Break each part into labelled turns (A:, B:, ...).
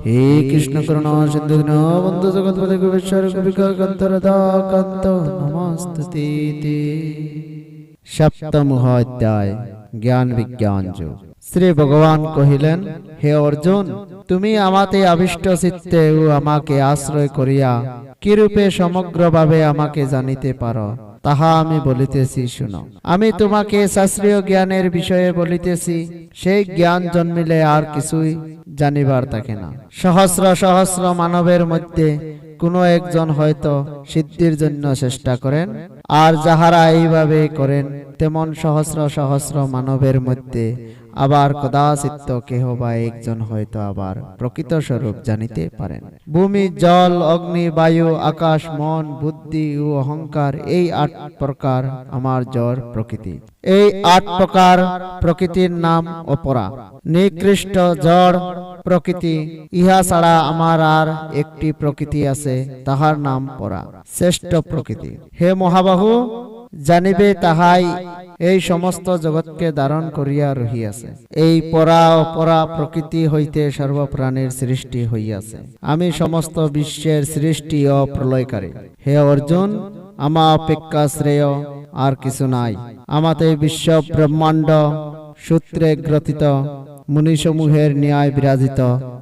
A: হে কৃষ্ণ করুণা সিন্ধু দীনবন্ধু জগৎপতি গোপেশ্বর গোপিকান্তরদাকান্ত নমস্তুতে। সপ্তম অধ্যায় জ্ঞান বিজ্ঞান যোগ। শ্রী ভগবান কহিলেন, হে অর্জুন, তুমি আমাতে আবিষ্ট চিত্তে ও আমাকে আশ্রয় করিয়া কিরূপে সমগ্রভাবে আমাকে জানিতে পারো তাহা আমি বলিতেছি শুনো। আমি তোমাকে শাস্ত্রীয় জ্ঞানের বিষয়ে বলিতেছি, সেই জ্ঞান জন্মিলে আর কিছুই জানিবার থাকে না। সহস্র সহস্র মানবের মধ্যে কোনো একজন হয়তো সিদ্ধির জন্য চেষ্টা করেন, আর যাহারা এইভাবে করেন তেমন সহস্র সহস্র মানবের মধ্যে আবার কদাচিৎ কেহ বা একজন হয়তো আবার প্রকৃত স্বরূপ জানিতে পারেন। ভূমি, জল, অগ্নি, বায়ু, আকাশ, মন, বুদ্ধি ও অহংকার, এই ৮ প্রকার আমার জড় প্রকৃতি। এই ৮ প্রকার প্রকৃতির নাম অপরা, নিকৃষ্ট জড় প্রকৃতি। ইহা ছাড়া আমার আর একটি প্রকৃতি আছে, তাহার নাম পরা, শ্রেষ্ঠ প্রকৃতি। হে মহাবাহু, জানিবে তাহাই এই সমস্ত জগৎকে ধারণ করিয়া রহিয়াছে। এই পরা অপরা প্রকৃতি হইতে সর্বপ্রাণীর সৃষ্টি হইয়াছে। আমি সমস্ত বিশ্বের সৃষ্টি ও প্রলয়কারী। হে অর্জুন, আমা অপেক্ষা শ্রেয় আর কিছু নাই। আমাতে বিশ্ব ব্রহ্মাণ্ড সূত্রে গ্রথিত মুনিসমূহের ন্যায় বিরাজিত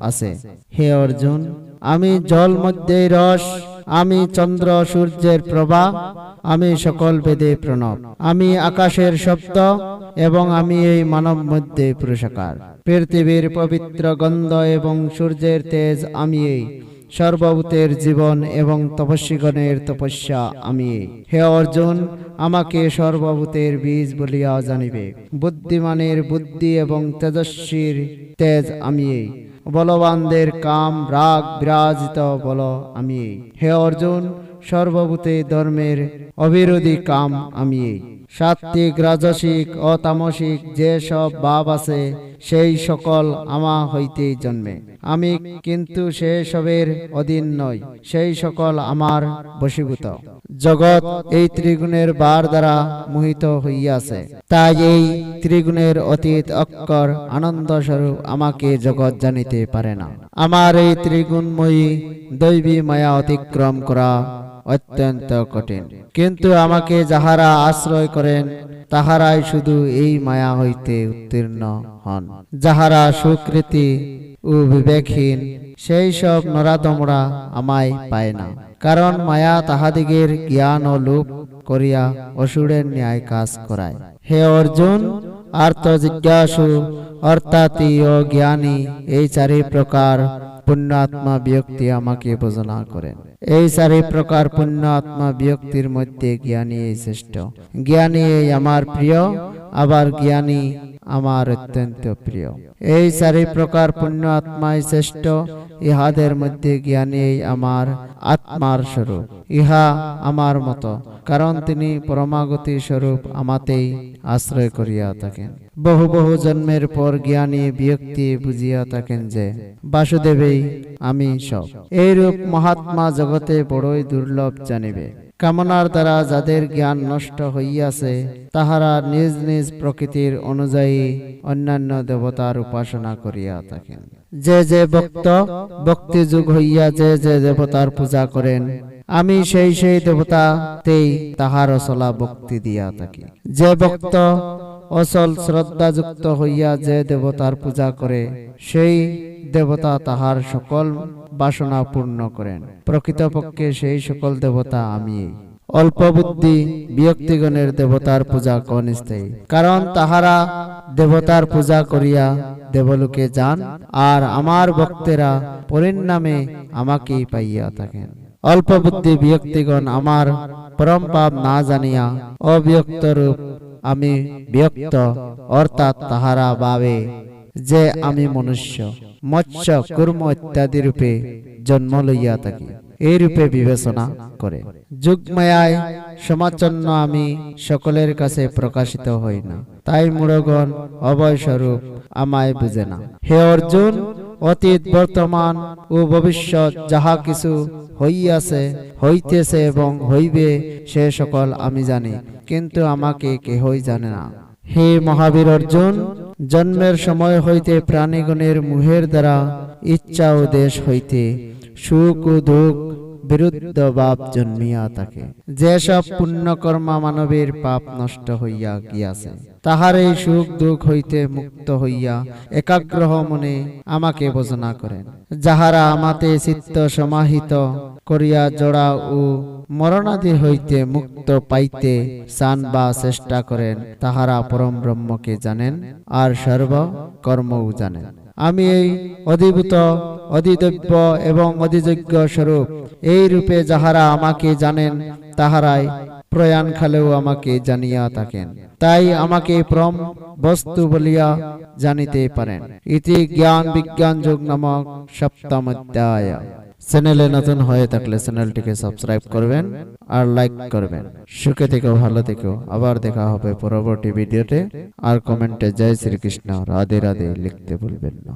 A: আছে। হে অর্জুন, আমি জল মধ্যে রস, আমি চন্দ্র সূর্যের প্রভা, আমি সকল বেদে প্রণব, আমি আকাশের শব্দ এবং আমি এই মানব মধ্যে পুরুষাকার। পৃথিবীর পবিত্র গন্ধ এবং সূর্যের তেজ আমি এই, সর্বভূতের জীবন এবং তপস্বীগণের তপস্যা আমি এই। হে অর্জুন, আমাকে সর্বভূতের বীজ বলিয়া জানিবে। বুদ্ধিমানের বুদ্ধি এবং তেজস্বীর তেজ আমি এই। বলবানদের কাম রাগ বিরাজিত বল আমি এই। হে অর্জুন, সর্বভূতে ধর্মের অবিরোধী কাম আমি এই। সাত্ত্বিক, রাজসিক ও তামসিক যে সব ভাব আছে, সেই সকল আমা হইতেই জন্মে। আমি কিন্তু সে সবের অধীন নই, সেই সকল আমার বশীভূত। জগৎ এই ত্রিগুণের বার দ্বারা মোহিত হইয়াছে, তাই এই ত্রিগুণের অতীত অক্ষর আনন্দ স্বরূপ আমাকে জগৎ জানিতে পারে না। আমার এই ত্রিগুণময়ী দৈবী মায়া অতিক্রম করা অত্যন্ত কঠিন, কিন্তু আমাকে যাহারা আশ্রয় করেন তাহারাই শুধু এই মায়া হইতে উত্তীর্ণ হন। যাহারা সুকৃতি ও বিবেকহীন, সেই সব নরাধমরা আমায় পায় না, কারণ মায়া তাহাদিগের জ্ঞান ও লোপ করিয়া অসুরের ন্যায় কাজ করায়। হে অর্জুন, আর্ত জিজ্ঞাসু অর্থাৎ ও জ্ঞানী, এই 4 প্রকার পুণ্যাত্মা ব্যক্তি আমাকে ভজনা করেন। এই 4 প্রকার পুণ্যাত্মা ব্যক্তির মধ্যে জ্ঞানী এই শ্রেষ্ঠ। জ্ঞানী এই আমার প্রিয়, আবার জ্ঞানী আমার অত্যন্ত প্রিয়। এই 4 প্রকার পুণ্যাত্মাই শ্রেষ্ঠ, ইহাদের মধ্যে জ্ঞানী এই আমার আত্মার স্বরূপ। ইহা আমার মত, কারণ তিনি পরমাগতি স্বরূপ আমাতেই আশ্রয় করিয়া থাকেন। বহু বহু জন্মের পর জ্ঞানী ব্যক্তি বুঝিয়া থাকেন যে বাসুদেবেই আমি সব। এইরূপ মহাত্মা জগতে বড়ই দুর্লভ জানিবে। কামনার দ্বারা যাদের জ্ঞান নষ্ট হইয়াছে, তাহারা নিজ নিজ প্রকৃতির অনুযায়ী অন্যান্য দেবতার উপাসনা করিয়া থাকেন। যে যে ভক্ত ভক্তি যুগ হইয়া যে যে দেবতার পূজা করেন, আমি সেই সেই দেবতাতেই তাহার অচলা ভক্তি দিয়া থাকি। যে ভক্ত অচল শ্রদ্ধাযুক্ত হইয়া যে দেবতার পূজা করে, সেই দেবতা তাহার সকল বাসনা পূর্ণ করেন। প্রকৃতপক্ষে সেই সকল দেবতা আমি। অল্প বুদ্ধি ব্যক্তিগণের দেবতার পূজা অনিস্থায়ী, কারণ তাহারা দেবতার পূজা করিয়া দেবলোকে যান, আর আমার ভক্তেরা পরিণামে আমাকেই পাইয়া থাকেন। অল্প বুদ্ধি ব্যক্তিগণ আমার পরম পাপ না জানিয়া অব্যক্ত রূপ আমি ব্যক্ত, অর্থাৎ তাহারা ভাবে যে আমি মনুষ্য, মৎস্য, কুর্ম ইত্যাদি রূপে জন্ম লইয়া থাকি। এই রূপে বিবেচনা করে যুগমায়ায় সমাচ্ছন্ন আমি সকলের কাছে প্রকাশিত হই না, তাই মূঢ়গণ অভয় স্বরূপ আমায় বুঝে না। হে অর্জুন, অতীত, বর্তমান ও ভবিষ্যৎ যাহা কিছু হইয়াছে, হইতেছে এবং হইবে, সে সকল আমি জানি, কিন্তু আমাকে কেহই জানে না। হে মহাবীর অর্জুন, জন্মের সময় হইতে প্রাণীগণের মুহের দ্বারা ইচ্ছা ও দেশ হইতে সুখ ও দুঃখ বিরুদ্ধ ভাব জন্মিয়া থাকে। যেসব পুণ্যকর্মা মানবের পাপ নষ্ট হইয়া গিয়াছে, তাহার এই সুখ দুঃখ হইতে মুক্ত হইয়া একাগ্র মনে আমাকে ভজনা করেন। যাহারা আমাতে চিত্ত সমাহিত করিয়া জড়া ও মরণাদি হইতে মুক্ত পাইতে চান বা চেষ্টা করেন, তাহারা পরম ব্রহ্মকে জানেন আর সর্ব কর্মও জানেন। আমি এই অধিভূত, অধিদৈব্য এবং অধিযোগ্য স্বরূপ, এই রূপে যাহারা আমাকে জানেন, তাহারাই প্রয়াণকালেও আমাকে জানিয়া থাকেন, তাই আমাকে পরম বস্তু বলিয়া জানিতে পারেন। ইতি জ্ঞান বিজ্ঞান যোগ নামক সপ্তম অধ্যায়। চ্যানেলে নতুন হয়ে থাকলে চ্যানেলটিকে সাবস্ক্রাইব করবেন আর লাইক করবেন। সুখে থেকো, ভালো থেকো। আবার দেখা হবে পরবর্তী ভিডিওতে। আর কমেন্টে জয় শ্রীকৃষ্ণ, রাধে রাধে লিখতে ভুলবেন না।